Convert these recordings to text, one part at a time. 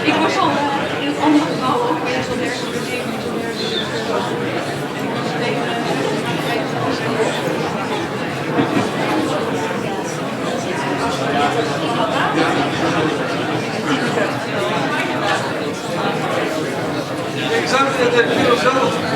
Ik was al in het andere gebouw ook weer zo'n Ik zag het in de filosoof.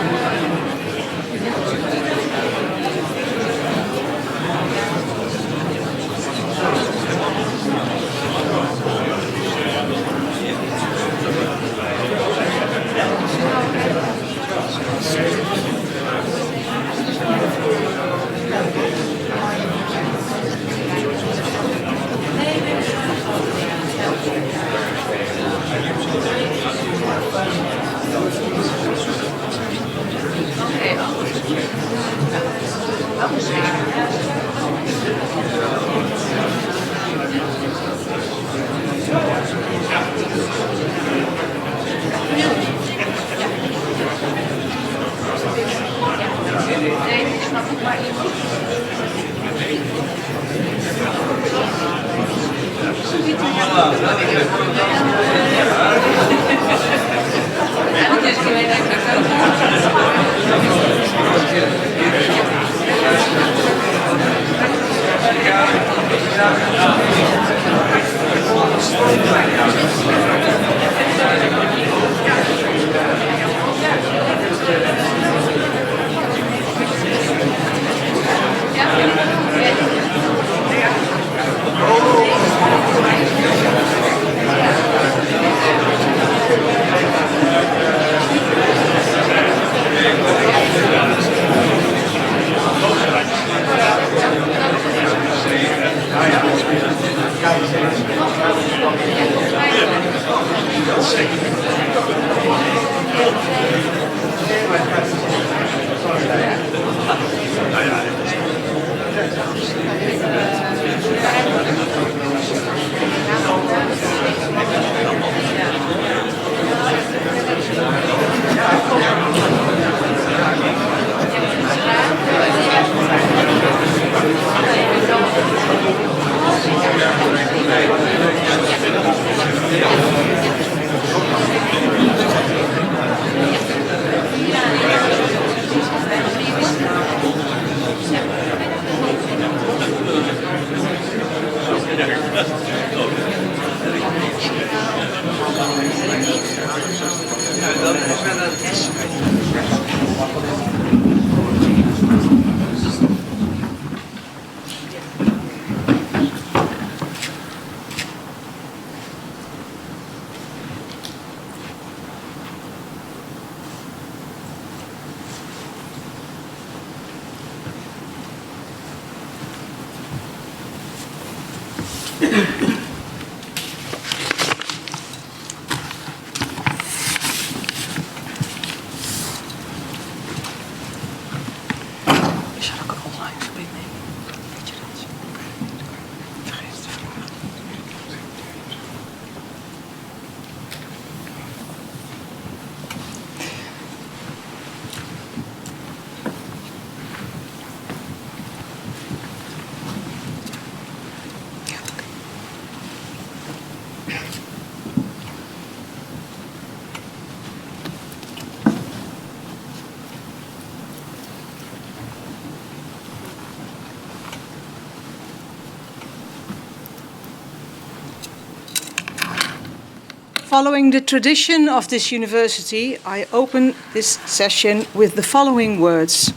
Following the tradition of this university, I open this session with the following words.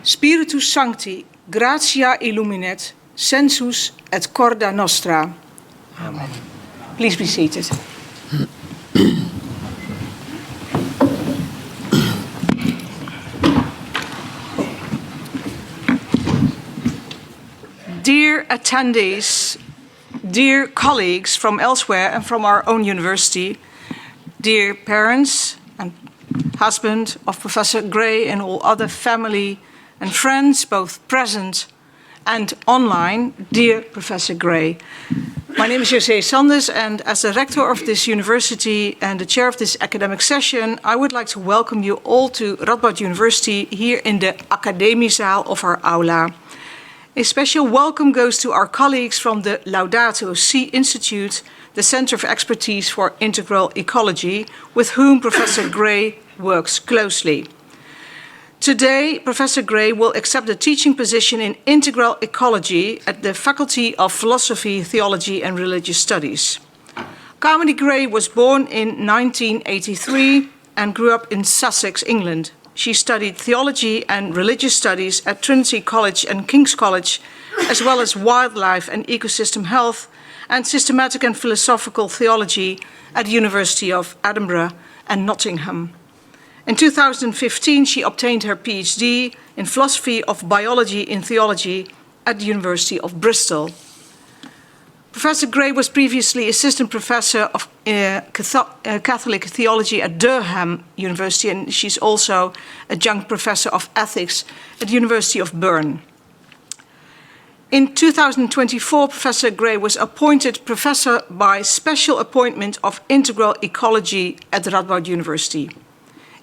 Spiritus Sancti, gratia illuminet, sensus et corda nostra. Amen. Please be seated. Dear attendees, dear colleagues from elsewhere and from our own university, dear parents and husband of Professor Grey and all other family and friends, both present and online, dear Professor Grey. My name is José Sanders, and as the rector of this university and the chair of this academic session, I would like to welcome you all to Radboud University here in the academiezaal of our aula. A special welcome goes to our colleagues from the Laudato Si Institute, the Center of Expertise for Integral Ecology, with whom Professor Grey works closely. Today, Professor Grey will accept a teaching position in Integral Ecology at the Faculty of Philosophy, Theology and Religious Studies. Carmody Grey was born in 1983 and grew up in Sussex, England. She studied theology and religious studies at Trinity College and King's College, as well as wildlife and ecosystem health and systematic and philosophical theology at the University of Edinburgh and Nottingham. In 2015, she obtained her PhD in philosophy of biology in theology at the University of Bristol. Professor Grey was previously assistant professor of Catholic theology at Durham University, and she's also adjunct professor of ethics at the University of Bern. In 2024, Professor Grey was appointed professor by special appointment of Integral Ecology at Radboud University.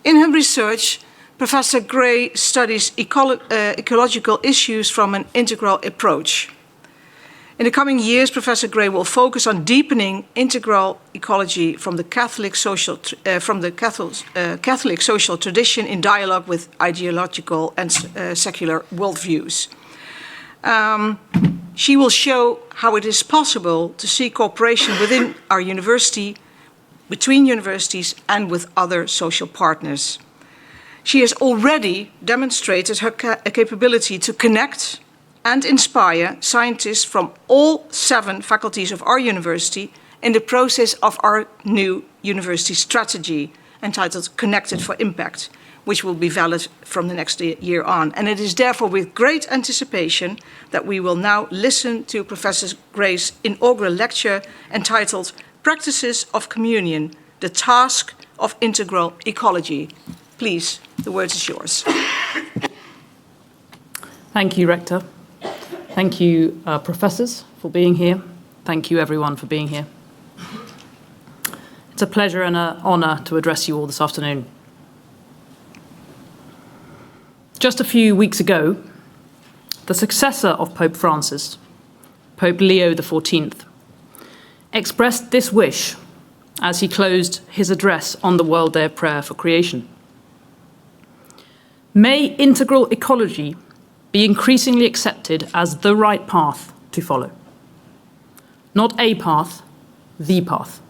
In her research, Professor Grey studies ecological issues from an integral approach. In the coming years, Professor Grey will focus on deepening integral ecology from the Catholic social tradition in dialogue with ideological and secular worldviews. She will show how it is possible to see cooperation within our university, between universities and with other social partners. She has already demonstrated her capability to connect and inspire scientists from all 7 faculties of our university in the process of our new university strategy entitled Connected for Impact, which will be valid from the next year on. And it is therefore with great anticipation that we will now listen to Professor Grey's inaugural lecture entitled Practices of Communion, the Task of Integral Ecology. Please, the word is yours. Thank you, Rector. Thank you, professors, for being here. Thank you, everyone, for being here. It's a pleasure and an honour to address you all this afternoon. Just a few weeks ago, the successor of Pope Francis, Pope Leo XIV, expressed this wish as he closed his address on the World Day of Prayer for Creation. May integral ecology be increasingly accepted as the right path to follow. Not a path, the path.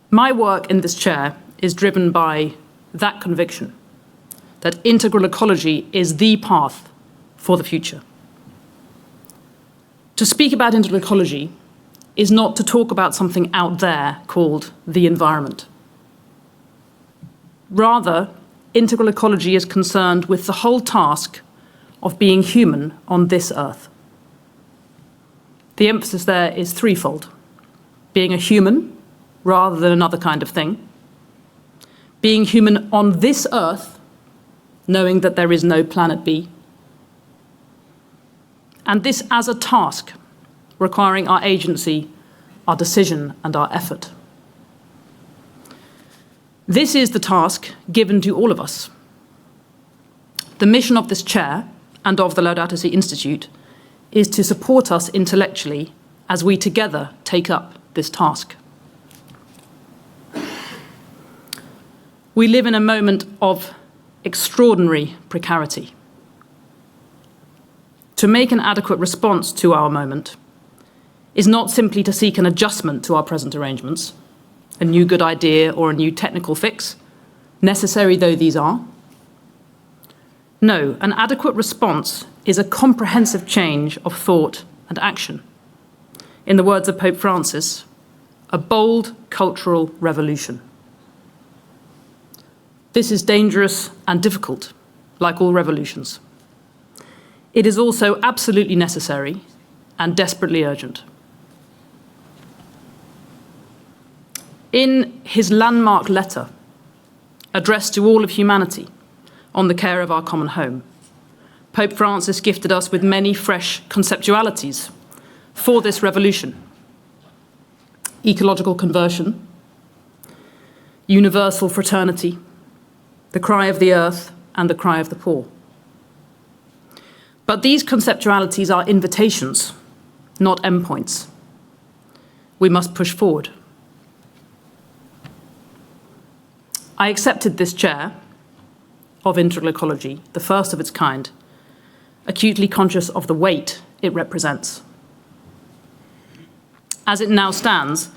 My work in this chair is driven by that conviction, that integral ecology is the path for the future. To speak about integral ecology is not to talk about something out there called the environment. Rather, integral ecology is concerned with the whole task of being human on this earth. The emphasis there is threefold: being a human rather than another kind of thing, being human on this earth, knowing that there is no planet B, and this as a task requiring our agency, our decision, and our effort. This is the task given to all of us. The mission of this chair and of the Laudato Si Institute is to support us intellectually as we together take up this task. We live in a moment of extraordinary precarity. To make an adequate response to our moment is not simply to seek an adjustment to our present arrangements, a new good idea or a new technical fix, necessary though these are. No, an adequate response is a comprehensive change of thought and action. In the words of Pope Francis, a bold cultural revolution. This is dangerous and difficult, like all revolutions. It is also absolutely necessary and desperately urgent. In his landmark letter, addressed to all of humanity on the care of our common home, Pope Francis gifted us with many fresh conceptualities for this revolution: ecological conversion, universal fraternity, the cry of the earth, and the cry of the poor. But these conceptualities are invitations, not endpoints. We must push forward. I accepted this chair of Integral Ecology, the first of its kind, acutely conscious of the weight it represents. As it now stands,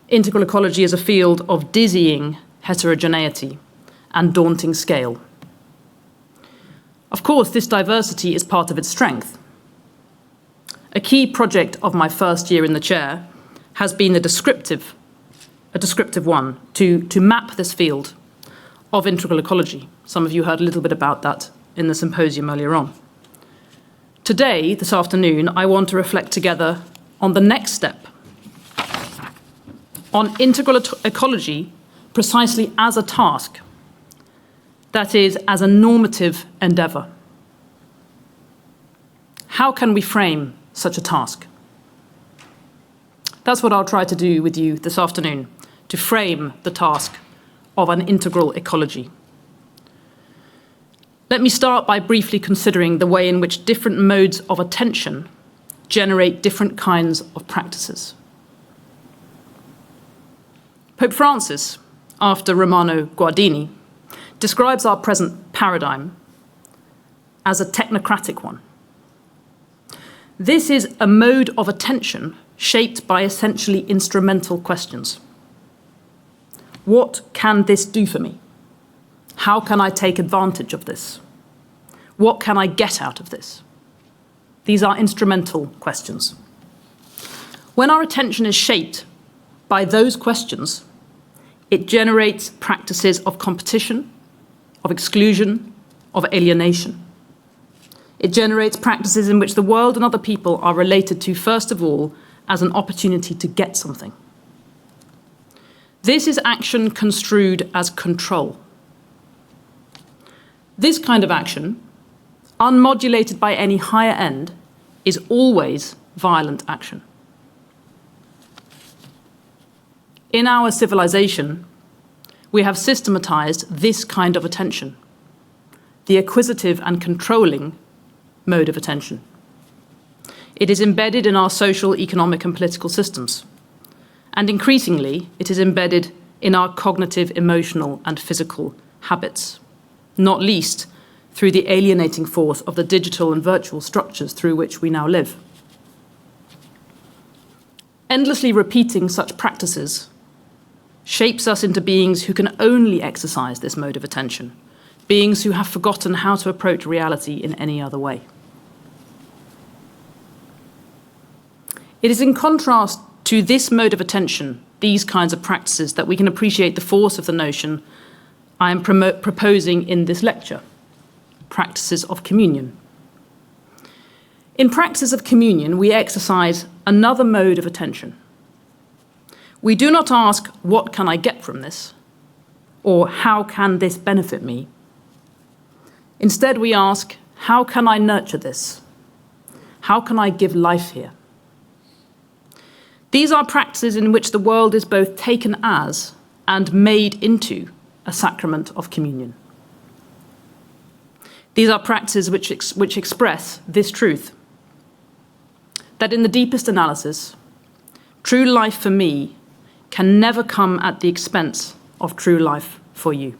Integral Ecology is a field of dizzying heterogeneity and daunting scale. Of course, this diversity is part of its strength. A key project of my first year in the chair has been a descriptive one, to map this field of integral ecology. Some of you heard a little bit about that in the symposium earlier on. Today, this afternoon, I want to reflect together on the next step, on integral ecology precisely as a task, that is, as a normative endeavour. How can we frame such a task? That's what I'll try to do with you this afternoon, to frame the task of an integral ecology. Let me start by briefly considering the way in which different modes of attention generate different kinds of practices. Pope Francis, after Romano Guardini, describes our present paradigm as a technocratic one. This is a mode of attention shaped by essentially instrumental questions. What can this do for me? How can I take advantage of this? What can I get out of this? These are instrumental questions. When our attention is shaped by those questions, it generates practices of competition, of exclusion, of alienation. It generates practices in which the world and other people are related to, first of all, as an opportunity to get something. This is action construed as control. This kind of action, unmodulated by any higher end, is always violent action. In our civilization, we have systematized this kind of attention, the acquisitive and controlling mode of attention. It is embedded in our social, economic, and political systems. And increasingly, it is embedded in our cognitive, emotional, and physical habits, not least through the alienating force of the digital and virtual structures through which we now live. Endlessly repeating such practices shapes us into beings who can only exercise this mode of attention, beings who have forgotten how to approach reality in any other way. It is in contrast to this mode of attention, these kinds of practices, that we can appreciate the force of the notion I am proposing in this lecture, practices of communion. In practices of communion, we exercise another mode of attention. We do not ask, what can I get from this? Or how can this benefit me? Instead, we ask, how can I nurture this? How can I give life here? These are practices in which the world is both taken as and made into a sacrament of communion. These are practices which express this truth, that in the deepest analysis, true life for me can never come at the expense of true life for you.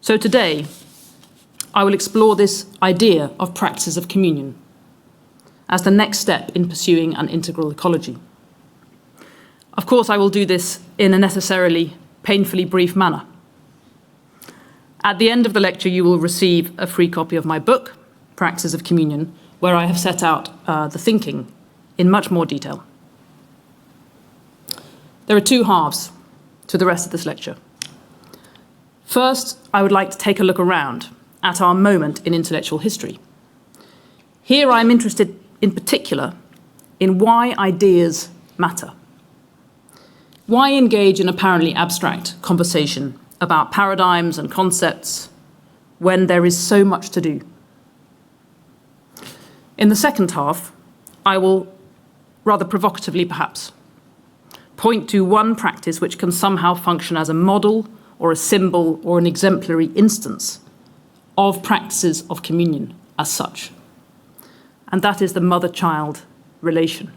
So today, I will explore this idea of practices of communion as the next step in pursuing an integral ecology. Of course, I will do this in a necessarily painfully brief manner. At the end of the lecture, you will receive a free copy of my book, Practices of Communion, where I have set out the thinking in much more detail. There are two halves to the rest of this lecture. First, I would like to take a look around at our moment in intellectual history. Here I'm interested in particular in why ideas matter. Why engage in apparently abstract conversation about paradigms and concepts when there is so much to do? In the second half, I will, rather provocatively perhaps, point to one practice which can somehow function as a model or a symbol or an exemplary instance of practices of communion as such. And that is the mother-child relation.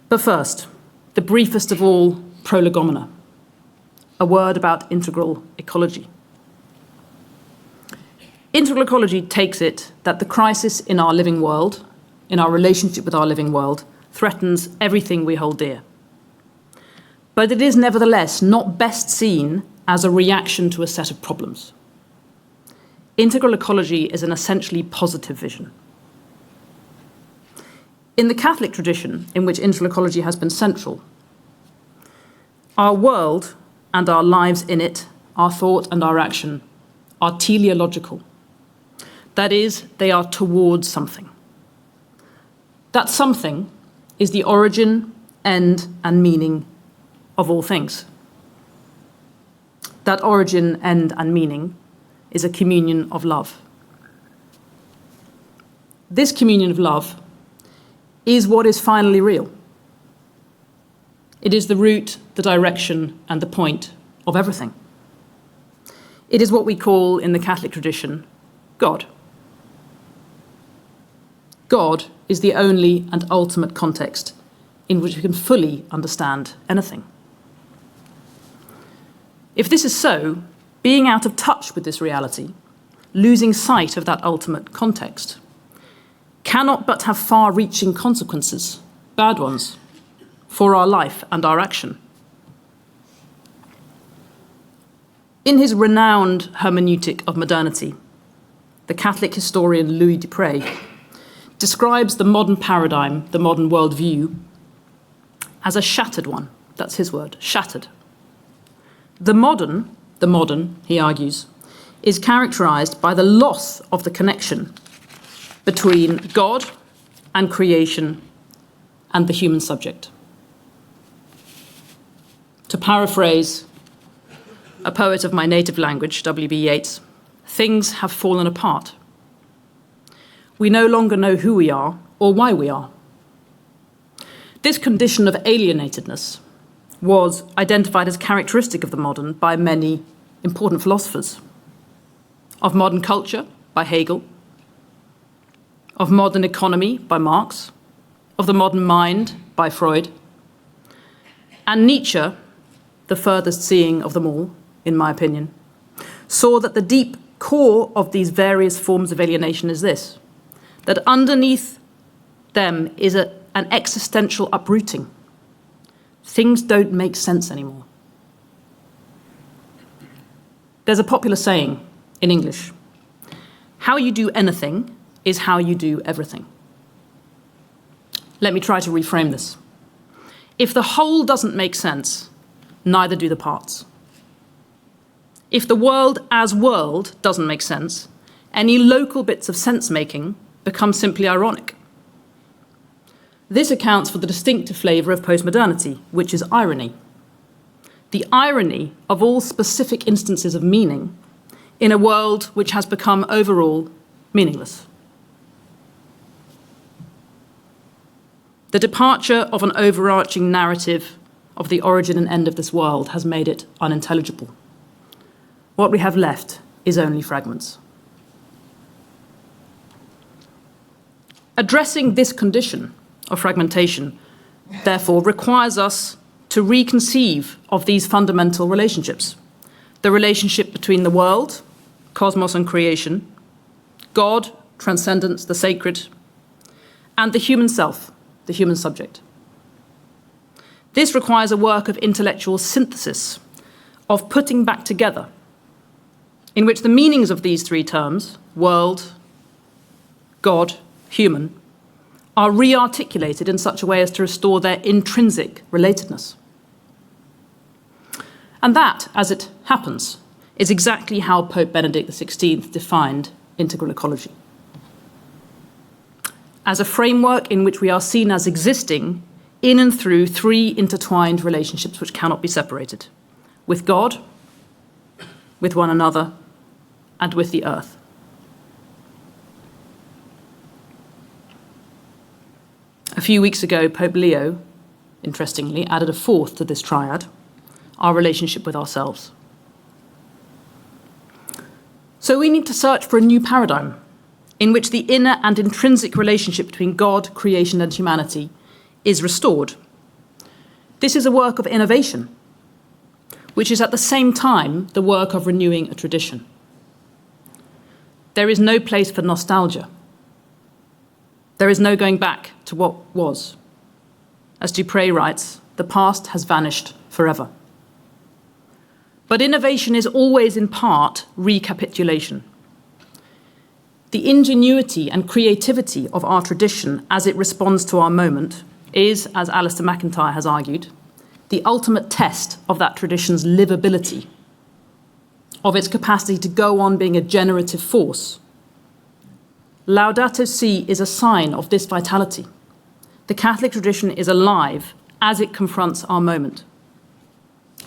But first, the briefest of all prolegomena, a word about integral ecology. Integral ecology takes it that the crisis in our living world, in our relationship with our living world, threatens everything we hold dear. But it is nevertheless not best seen as a reaction to a set of problems. Integral ecology is an essentially positive vision. In the Catholic tradition, in which integral ecology has been central, our world and our lives in it, our thought and our action, are teleological. That is, they are towards something. That something is the origin, end, and meaning of all things. That origin, end, and meaning is a communion of love. This communion of love is what is finally real. It is the root, the direction, and the point of everything. It is what we call, in the Catholic tradition, God. God is the only and ultimate context in which we can fully understand anything. If this is so, being out of touch with this reality, losing sight of that ultimate context, cannot but have far-reaching consequences, bad ones, for our life and our action. In his renowned hermeneutic of modernity, the Catholic historian Louis Dupré describes the modern paradigm, the modern worldview, as a shattered one. That's his word, shattered. The modern, he argues, is characterized by the loss of the connection between God and creation and the human subject. To paraphrase a poet of my native language, W.B. Yeats, things have fallen apart. We no longer know who we are or why we are. This condition of alienatedness was identified as characteristic of the modern by many important philosophers. Of modern culture, by Hegel. Of modern economy, by Marx. Of the modern mind, by Freud. And Nietzsche, the furthest seeing of them all, in my opinion, saw that the deep core of these various forms of alienation is this, that underneath them is an existential uprooting. Things don't make sense anymore. There's a popular saying in English, how you do anything is how you do everything. Let me try to reframe this. If the whole doesn't make sense, neither do the parts. If the world as world doesn't make sense, any local bits of sense-making become simply ironic. This accounts for the distinctive flavour of postmodernity, which is irony. The irony of all specific instances of meaning in a world which has become overall meaningless. The departure of an overarching narrative of the origin and end of this world has made it unintelligible. What we have left is only fragments. Addressing this condition of fragmentation, therefore, requires us to reconceive of these fundamental relationships. The relationship between the world, cosmos and creation, God, transcendence, the sacred, and the human self, the human subject. This requires a work of intellectual synthesis, of putting back together, in which the meanings of these three terms, world, God, human, are re-articulated in such a way as to restore their intrinsic relatedness. And that, as it happens, is exactly how Pope Benedict XVI defined integral ecology. As a framework in which we are seen as existing in and through three intertwined relationships which cannot be separated: with God, with one another, and with the earth. A few weeks ago, Pope Leo, interestingly, added a fourth to this triad: our relationship with ourselves. So we need to search for a new paradigm in which the inner and intrinsic relationship between God, creation, and humanity is restored. This is a work of innovation, which is at the same time the work of renewing a tradition. There is no place for nostalgia. There is no going back to what was. As Dupré writes, the past has vanished forever. But innovation is always in part recapitulation. The ingenuity and creativity of our tradition as it responds to our moment is, as Alistair MacIntyre has argued, the ultimate test of that tradition's livability, of its capacity to go on being a generative force. Laudato Si is a sign of this vitality. The Catholic tradition is alive as it confronts our moment,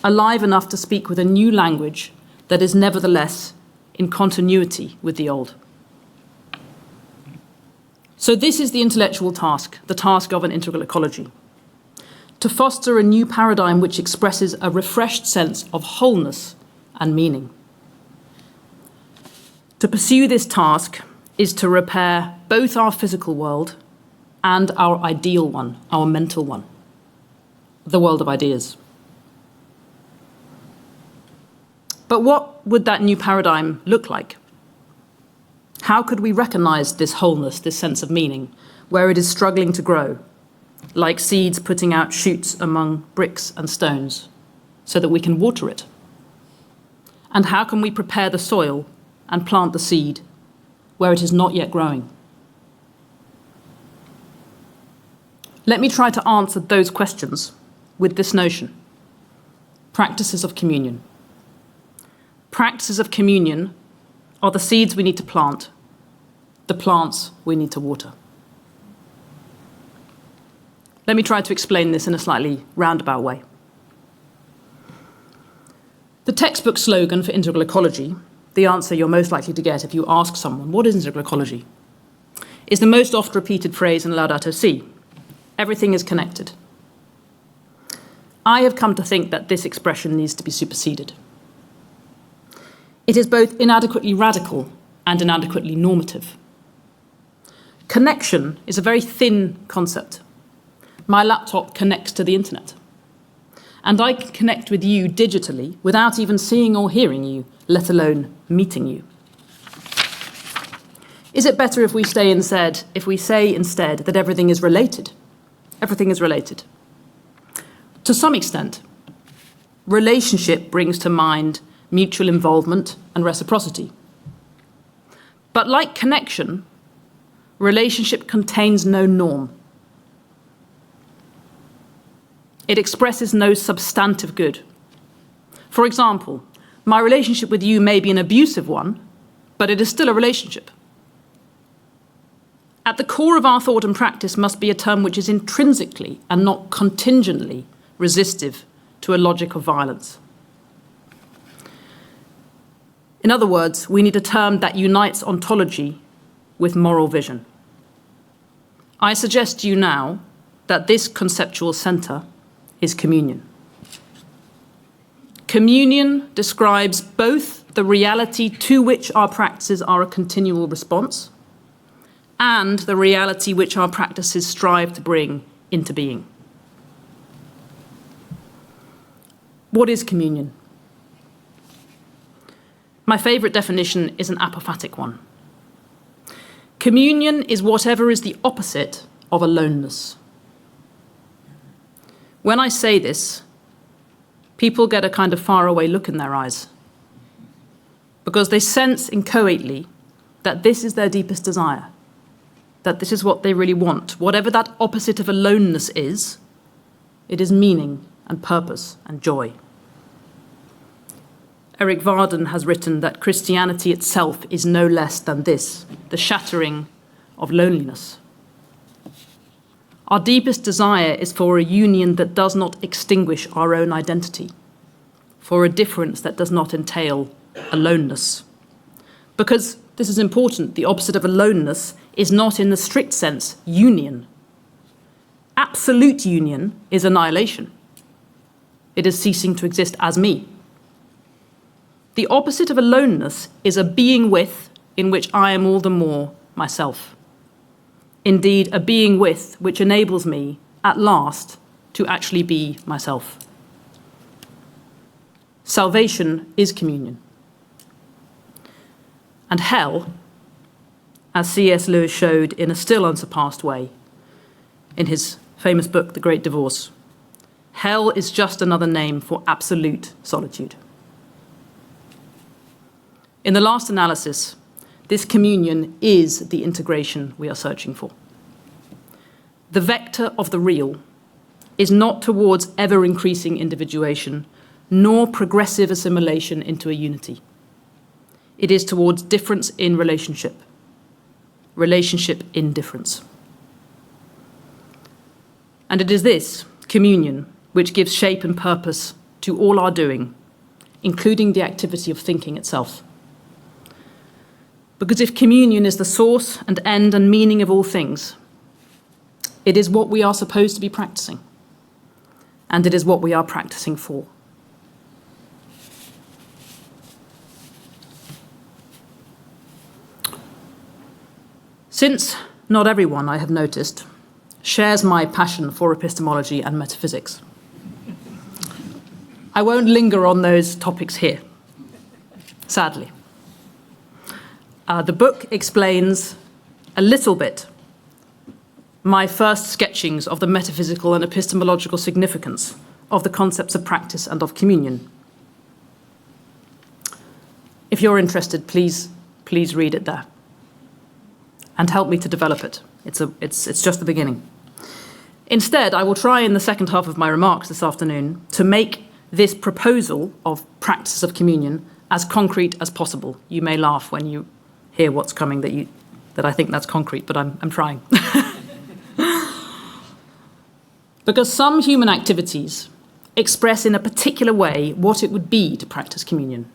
alive enough to speak with a new language that is nevertheless in continuity with the old. So this is the intellectual task, the task of an integral ecology: to foster a new paradigm which expresses a refreshed sense of wholeness and meaning. To pursue this task is to repair both our physical world and our ideal one, our mental one, the world of ideas. But what would that new paradigm look like? How could we recognize this wholeness, this sense of meaning, where it is struggling to grow, like seeds putting out shoots among bricks and stones, so that we can water it? And how can we prepare the soil and plant the seed where it is not yet growing? Let me try to answer those questions with this notion: practices of communion. Practices of communion are the seeds we need to plant, the plants we need to water. Let me try to explain this in a slightly roundabout way. The textbook slogan for integral ecology, the answer you're most likely to get if you ask someone, what is integral ecology, is the most oft repeated phrase in Laudato Si: everything is connected. I have come to think that this expression needs to be superseded. It is both inadequately radical and inadequately normative. Connection is a very thin concept. My laptop connects to the internet, and I can connect with you digitally without even seeing or hearing you, let alone meeting you. Is it better if we say instead that everything is related? Everything is related. To some extent, relationship brings to mind mutual involvement and reciprocity. But like connection, relationship contains no norm. It expresses no substantive good. For example, my relationship with you may be an abusive one, but it is still a relationship. At the core of our thought and practice must be a term which is intrinsically and not contingently resistive to a logic of violence. In other words, we need a term that unites ontology with moral vision. I suggest to you now that this conceptual centre is communion. Communion describes both the reality to which our practices are a continual response and the reality which our practices strive to bring into being. What is communion? My favourite definition is an apophatic one. Communion is whatever is the opposite of aloneness. When I say this, people get a kind of faraway look in their eyes, because they sense inchoately that this is their deepest desire, that this is what they really want. Whatever that opposite of aloneness is, it is meaning and purpose and joy. Eric Varden has written that Christianity itself is no less than this, the shattering of loneliness. Our deepest desire is for a union that does not extinguish our own identity, for a difference that does not entail aloneness. Because, this is important, the opposite of aloneness is not in the strict sense union. Absolute union is annihilation. It is ceasing to exist as me. The opposite of aloneness is a being with in which I am all the more myself. Indeed, a being with which enables me, at last, to actually be myself. Salvation is communion. And hell, as C.S. Lewis showed in a still unsurpassed way in his famous book, The Great Divorce, hell is just another name for absolute solitude. In the last analysis, this communion is the integration we are searching for. The vector of the real is not towards ever-increasing individuation, nor progressive assimilation into a unity. It is towards difference in relationship in difference. And it is this, communion, which gives shape and purpose to all our doing, including the activity of thinking itself. Because if communion is the source and end and meaning of all things, it is what we are supposed to be practicing, and it is what we are practicing for. Since not everyone, I have noticed, shares my passion for epistemology and metaphysics, I won't linger on those topics here, sadly. The book explains a little bit my first sketchings of the metaphysical and epistemological significance of the concepts of practice and of communion. If you're interested, please read it there and help me to develop it. It's just the beginning. Instead, I will try in the second half of my remarks this afternoon to make this proposal of practice of communion as concrete as possible. You may laugh when you hear what's coming that I think that's concrete, but I'm trying. Because some human activities express in a particular way what it would be to practice communion.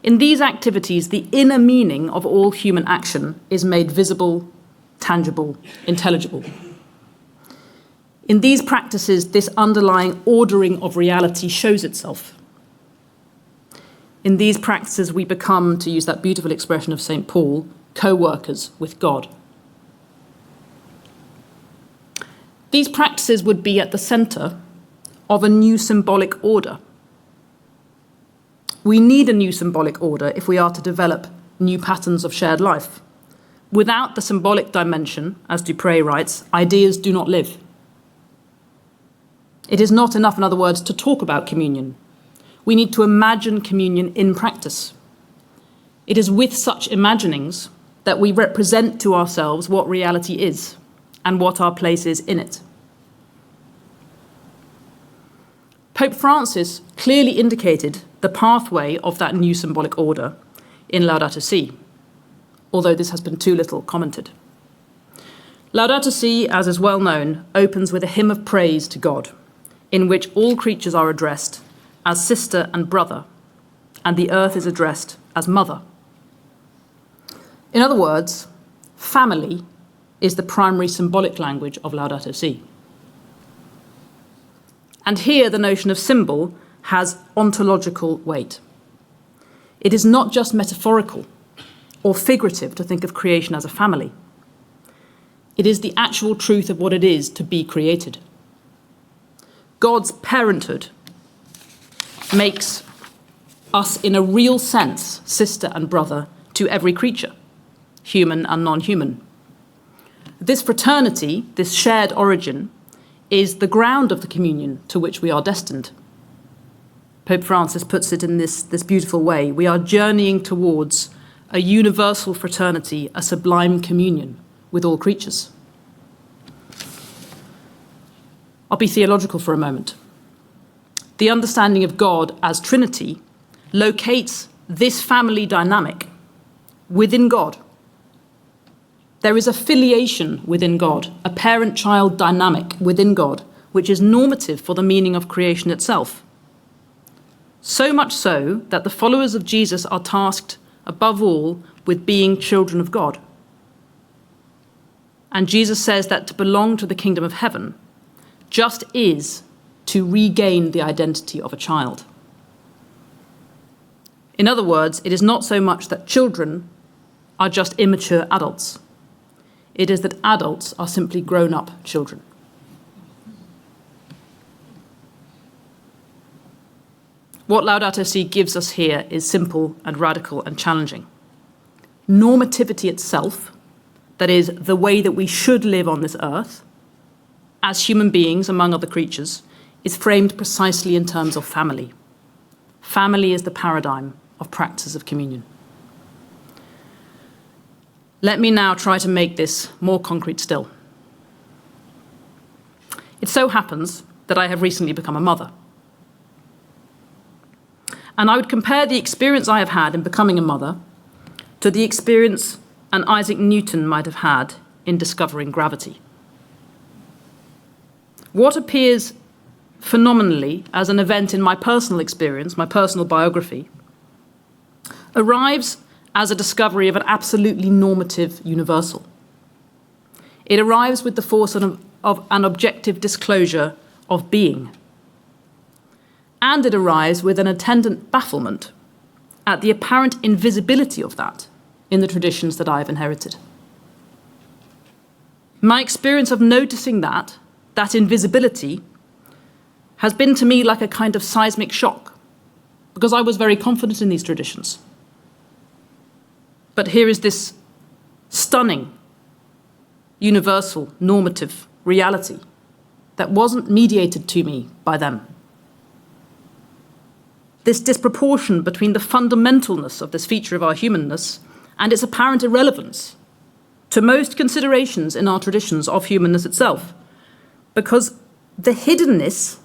In these activities, the inner meaning of all human action is made visible, tangible, intelligible. In these practices, this underlying ordering of reality shows itself. In these practices, we become, to use that beautiful expression of St. Paul, co-workers with God. These practices would be at the centre of a new symbolic order. We need a new symbolic order if we are to develop new patterns of shared life. Without the symbolic dimension, as Dupré writes, ideas do not live. It is not enough, in other words, to talk about communion. We need to imagine communion in practice. It is with such imaginings that we represent to ourselves what reality is and what our place is in it. Pope Francis clearly indicated the pathway of that new symbolic order in Laudato Si, although this has been too little commented. Laudato Si, as is well known, opens with a hymn of praise to God, in which all creatures are addressed as sister and brother, and the earth is addressed as mother. In other words, family is the primary symbolic language of Laudato Si. And here the notion of symbol has ontological weight. It is not just metaphorical or figurative to think of creation as a family. It is the actual truth of what it is to be created. God's parenthood makes us, in a real sense, sister and brother to every creature, human and non-human. This fraternity, this shared origin, is the ground of the communion to which we are destined. Pope Francis puts it in this beautiful way. We are journeying towards a universal fraternity, a sublime communion with all creatures. I'll be theological for a moment. The understanding of God as Trinity locates this family dynamic within God. There is a filiation within God, a parent-child dynamic within God, which is normative for the meaning of creation itself. So much so that the followers of Jesus are tasked, above all, with being children of God. And Jesus says that to belong to the kingdom of heaven just is to regain the identity of a child. In other words, it is not so much that children are just immature adults. It is that adults are simply grown-up children. What Laudato Si gives us here is simple and radical and challenging. Normativity itself, that is, the way that we should live on this earth, as human beings among other creatures, is framed precisely in terms of family. Family is the paradigm of practice of communion. Let me now try to make this more concrete still. It so happens that I have recently become a mother. And I would compare the experience I have had in becoming a mother to the experience an Isaac Newton might have had in discovering gravity. What appears phenomenally as an event in my personal experience, my personal biography, arrives as a discovery of an absolutely normative universal. It arrives with the force of an objective disclosure of being. And it arrives with an attendant bafflement at the apparent invisibility of that in the traditions that I have inherited. My experience of noticing that invisibility, has been to me like a kind of seismic shock, because I was very confident in these traditions. But here is this stunning, universal, normative reality that wasn't mediated to me by them. This disproportion between the fundamentalness of this feature of our humanness and its apparent irrelevance to most considerations in our traditions of humanness itself. Because the hiddenness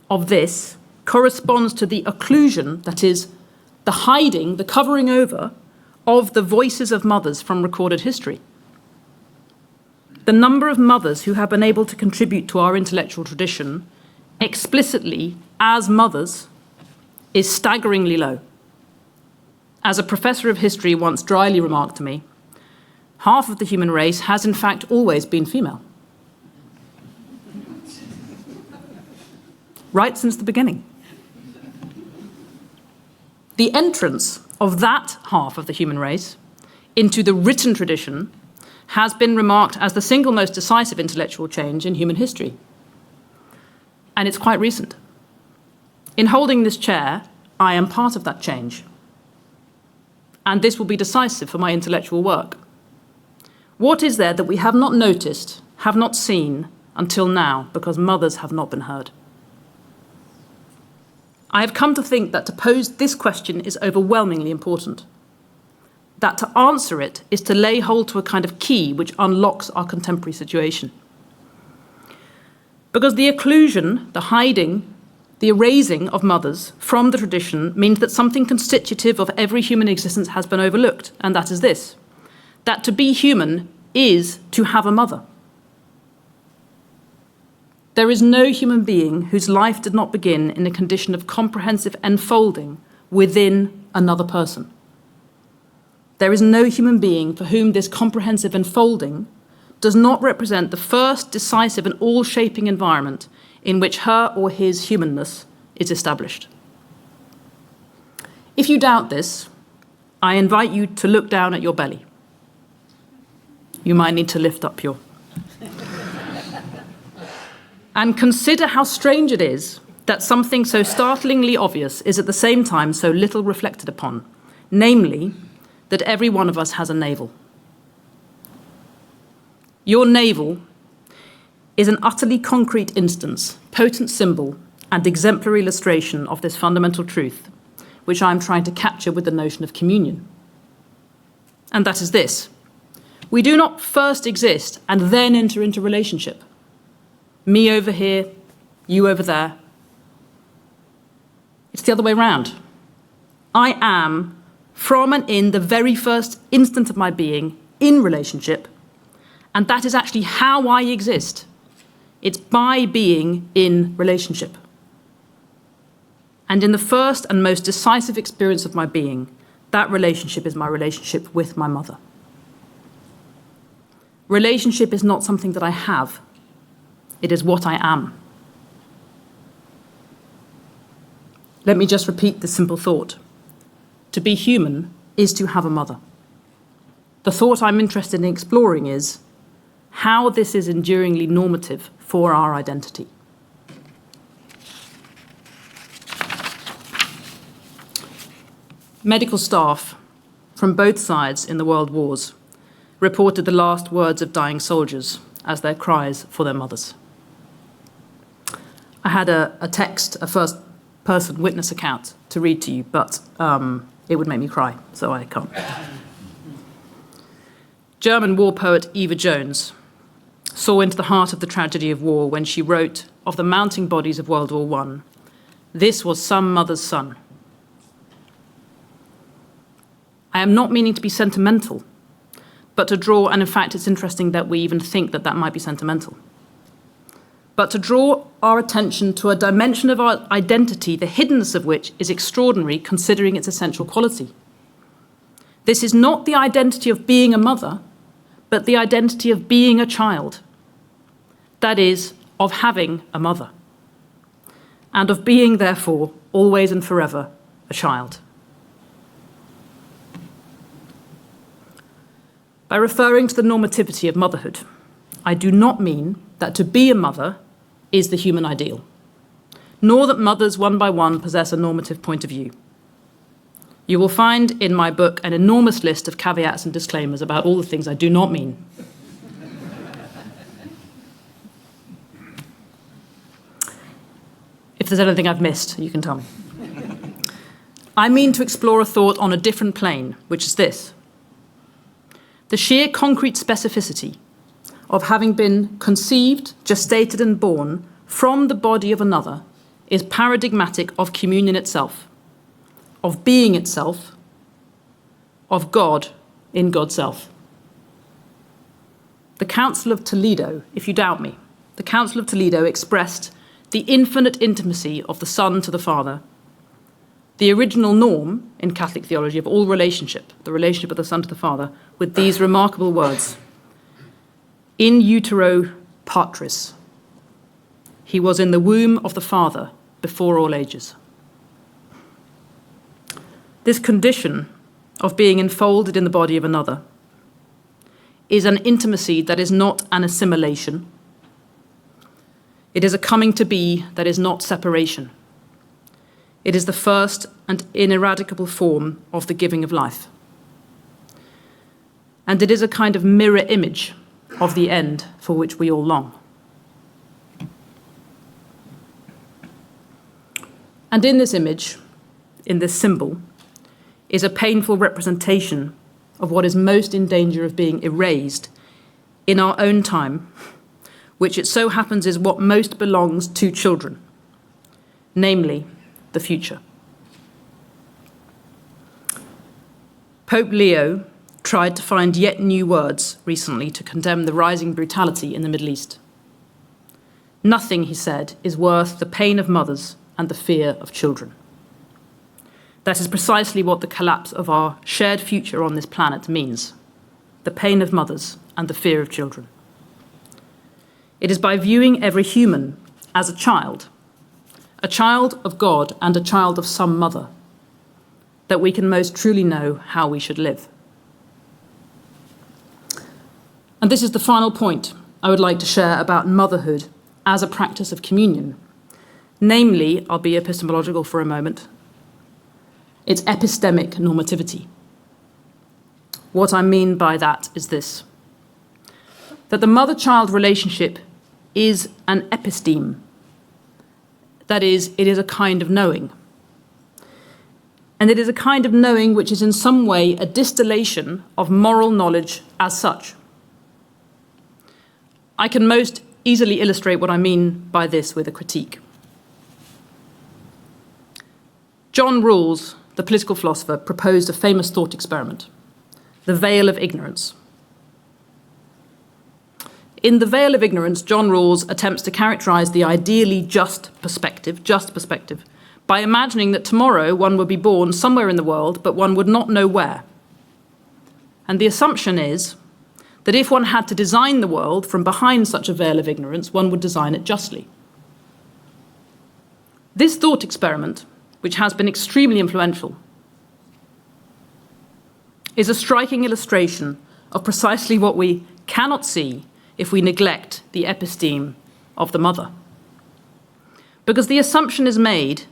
of this corresponds to the occlusion, that is, the hiding, the covering over of the voices of mothers from recorded history. The number of mothers who have been able to contribute to our intellectual tradition explicitly as mothers is staggeringly low. As a professor of history once dryly remarked to me, half of the human race has in fact always been female. Right since the beginning. The entrance of that half of the human race into the written tradition has been remarked as the single most decisive intellectual change in human history. And it's quite recent. In holding this chair, I am part of that change. And this will be decisive for my intellectual work. What is there that we have not noticed, have not seen until now, because mothers have not been heard? I have come to think that to pose this question is overwhelmingly important. That to answer it is to lay hold to a kind of key which unlocks our contemporary situation. Because the occlusion, the hiding, the erasing of mothers from the tradition means that something constitutive of every human existence has been overlooked, and that is this: that to be human is to have a mother. There is no human being whose life did not begin in a condition of comprehensive enfolding within another person. There is no human being for whom this comprehensive enfolding does not represent the first decisive and all-shaping environment in which her or his humanness is established. If you doubt this, I invite you to look down at your belly. You might need to lift up your... and consider how strange it is that something so startlingly obvious is at the same time so little reflected upon, namely, that every one of us has a navel. Your navel is an utterly concrete instance, potent symbol, and exemplary illustration of this fundamental truth, which I am trying to capture with the notion of communion. And that is this: we do not first exist and then enter into relationship. Me over here, you over there. It's the other way around. I am, from and in the very first instant of my being, in relationship, and that is actually how I exist. It's by being in relationship. And in the first and most decisive experience of my being, that relationship is my relationship with my mother. Relationship is not something that I have. It is what I am. Let me just repeat this simple thought. To be human is to have a mother. The thought I'm interested in exploring is how this is enduringly normative for our identity. Medical staff from both sides in the world wars reported the last words of dying soldiers as their cries for their mothers. I had a text, a first-person witness account to read to you, but it would make me cry, so I can't. German war poet Eva Jones saw into the heart of the tragedy of war when she wrote of the mounting bodies of World War I, "This was some mother's son." I am not meaning to be sentimental, but to draw, and in fact it's interesting that we even think that that might be sentimental, but to draw our attention to a dimension of our identity, the hiddenness of which is extraordinary considering its essential quality. This is not the identity of being a mother, but the identity of being a child. That is, of having a mother, and of being, therefore, always and forever a child. By referring to the normativity of motherhood, I do not mean that to be a mother is the human ideal, nor that mothers one by one possess a normative point of view. You will find in my book an enormous list of caveats and disclaimers about all the things I do not mean. If there's anything I've missed, you can tell me. I mean to explore a thought on a different plane, which is this. The sheer concrete specificity of having been conceived, gestated and born from the body of another is paradigmatic of communion itself, of being itself, of God in God's self. The Council of Toledo, if you doubt me, the Council of Toledo expressed the infinite intimacy of the Son to the Father, the original norm in Catholic theology of all relationship, the relationship of the Son to the Father, with these remarkable words. In utero patris. He was in the womb of the Father before all ages. This condition of being enfolded in the body of another is an intimacy that is not an assimilation. It is a coming to be that is not separation. It is the first and ineradicable form of the giving of life. And it is a kind of mirror image of the end for which we all long. And in this image, in this symbol, is a painful representation of what is most in danger of being erased in our own time, which it so happens is what most belongs to children, namely the future. Pope Leo tried to find yet new words recently to condemn the rising brutality in the Middle East. Nothing, he said, is worth the pain of mothers and the fear of children. That is precisely what the collapse of our shared future on this planet means, the pain of mothers and the fear of children. It is by viewing every human as a child of God and a child of some mother, that we can most truly know how we should live. And this is the final point I would like to share about motherhood as a practice of communion. Namely, I'll be epistemological for a moment, its epistemic normativity. What I mean by that is this, that the mother-child relationship is an episteme. That is, it is a kind of knowing. And it is a kind of knowing which is in some way a distillation of moral knowledge as such. I can most easily illustrate what I mean by this with a critique. John Rawls, the political philosopher, proposed a famous thought experiment, the veil of ignorance. In the veil of ignorance, John Rawls attempts to characterize the ideally just perspective, by imagining that tomorrow one would be born somewhere in the world, but one would not know where. And the assumption is that if one had to design the world from behind such a veil of ignorance, one would design it justly. This thought experiment, which has been extremely influential, is a striking illustration of precisely what we cannot see if we neglect the episteme of the mother. Because the assumption is made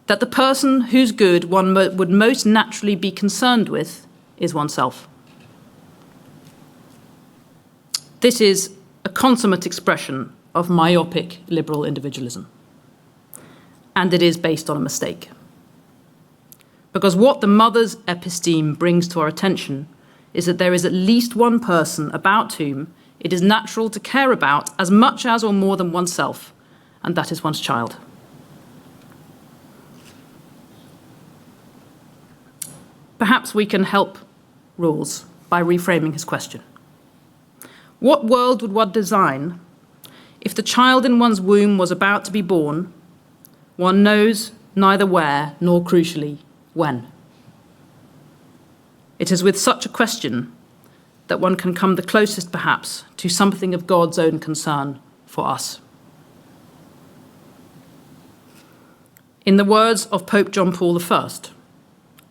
that the person whose good one would most naturally be concerned with is oneself. This is a consummate expression of myopic liberal individualism. And it is based on a mistake. Because what the mother's episteme brings to our attention is that there is at least one person about whom it is natural to care about as much as or more than oneself, and that is one's child. Perhaps we can help Rawls by reframing his question. What world would one design if the child in one's womb was about to be born, one knows neither where nor, crucially, when? It is with such a question that one can come the closest, perhaps, to something of God's own concern for us. In the words of Pope John Paul I,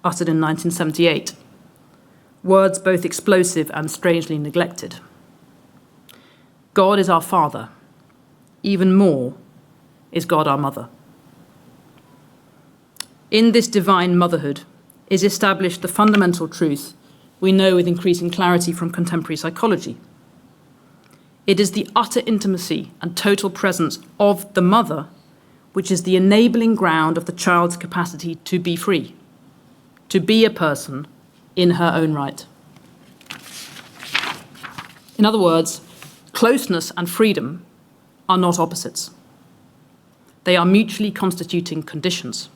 uttered in 1978, words both explosive and strangely neglected, God is our Father. Even more is God our Mother. In this divine motherhood is established the fundamental truth we know with increasing clarity from contemporary psychology. It is the utter intimacy and total presence of the mother which is the enabling ground of the child's capacity to be free, to be a person in her own right. In other words, closeness and freedom are not opposites. They are mutually constituting conditions.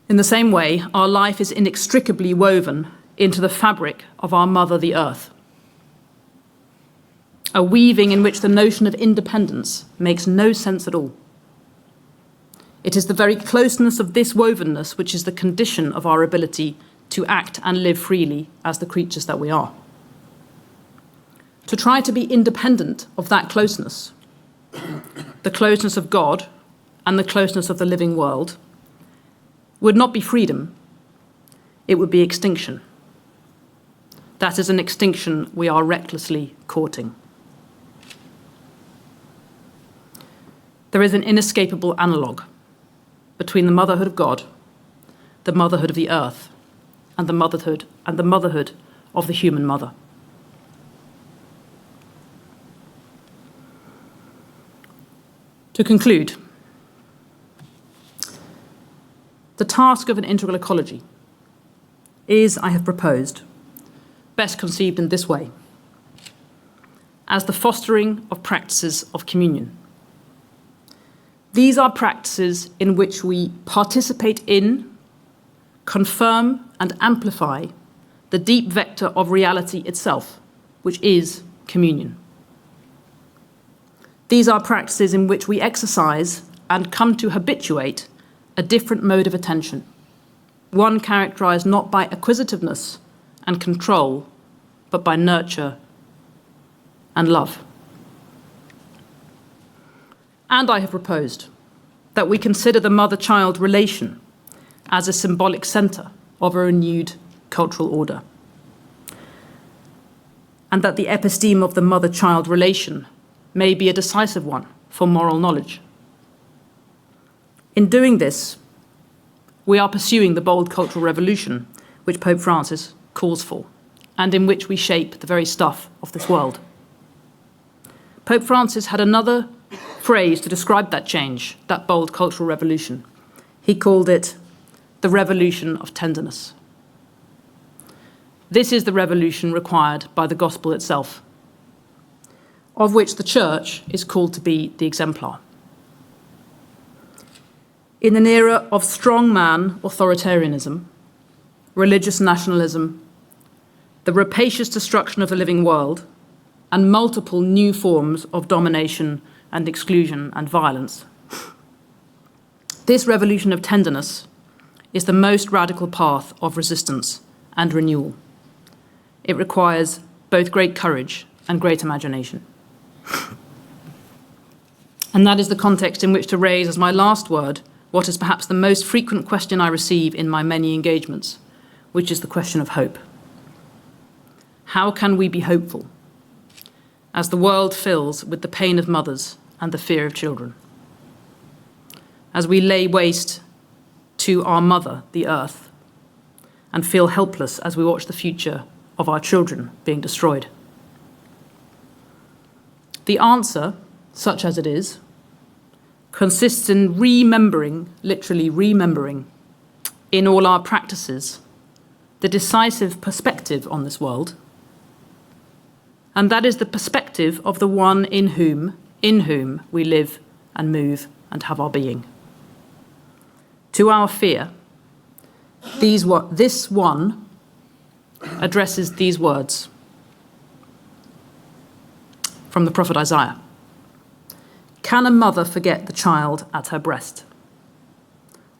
In the same way, our life is inextricably woven into the fabric of our mother, the earth. A weaving in which the notion of independence makes no sense at all. It is the very closeness of this wovenness which is the condition of our ability to act and live freely as the creatures that we are. To try to be independent of that closeness, the closeness of God and the closeness of the living world, would not be freedom, it would be extinction. That is an extinction we are recklessly courting. There is an inescapable analogue between the motherhood of God, the motherhood of the earth, and the motherhood of the human mother. To conclude, the task of an integral ecology is, I have proposed, best conceived in this way, as the fostering of practices of communion. These are practices in which we participate in, confirm, and amplify the deep vector of reality itself, which is communion. These are practices in which we exercise and come to habituate a different mode of attention, one characterized not by acquisitiveness and control, but by nurture and love. And I have proposed that we consider the mother-child relation as a symbolic center of a renewed cultural order, and that the episteme of the mother-child relation may be a decisive one for moral knowledge. In doing this, we are pursuing the bold cultural revolution which Pope Francis calls for, and in which we shape the very stuff of this world. Pope Francis had another phrase to describe that change, that bold cultural revolution. He called it the revolution of tenderness. This is the revolution required by the gospel itself, of which the Church is called to be the exemplar. In an era of strongman authoritarianism, religious nationalism, the rapacious destruction of the living world, and multiple new forms of domination and exclusion and violence, this revolution of tenderness is the most radical path of resistance and renewal. It requires both great courage and great imagination. And that is the context in which to raise as my last word what is perhaps the most frequent question I receive in my many engagements, which is the question of hope. How can we be hopeful as the world fills with the pain of mothers and the fear of children? As we lay waste to our mother, the earth, and feel helpless as we watch the future of our children being destroyed. The answer, such as it is, consists in remembering, literally remembering, in all our practices, the decisive perspective on this world, and that is the perspective of the one in whom we live and move and have our being. To our fear, this one addresses these words from the prophet Isaiah. Can a mother forget the child at her breast,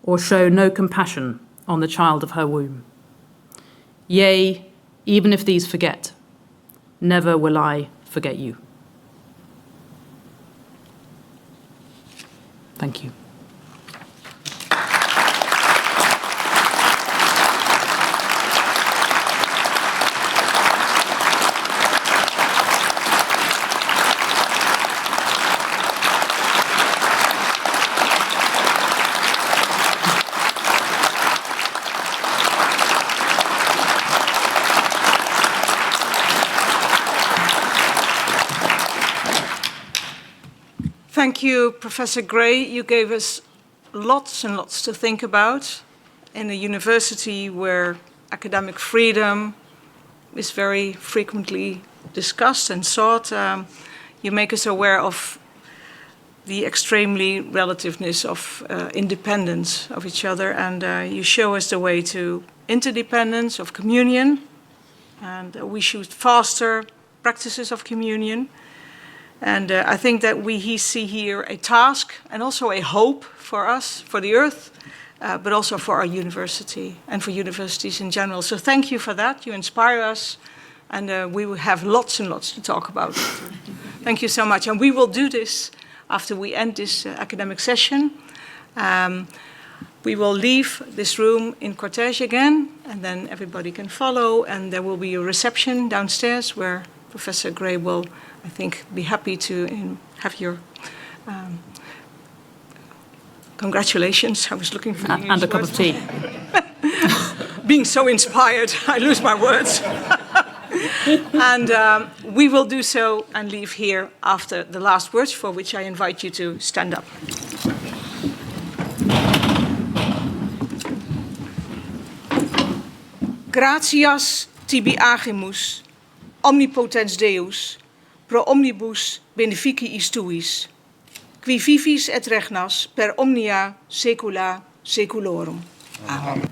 or show no compassion on the child of her womb? Yea, even if these forget, never will I forget you. Thank you. Thank you, Professor Grey. You gave us lots and lots to think about in a university where academic freedom is very frequently discussed and sought. You make us aware of the extremely relativeness of independence of each other, and you show us the way to interdependence, of communion, and we should foster practices of communion. And I think that we see here a task and also a hope for us, for the earth, but also for our university and for universities in general. So thank you for that. You inspire us, and we will have lots and lots to talk about. Thank you so much. And we will do this after we end this academic session. We will leave this room in cortege again, and then everybody can follow, and there will be a reception downstairs where Professor Grey will, I think, be happy to have your congratulations. I was looking for the and a cup of tea. Being so inspired, I lose my words. And we will do so and leave here after the last words, for which I invite you to stand up. Gratias tibi agimus, omnipotens Deus, pro omnibus benefici istuis, qui vivis et regnas per omnia saecula saeculorum. Amen.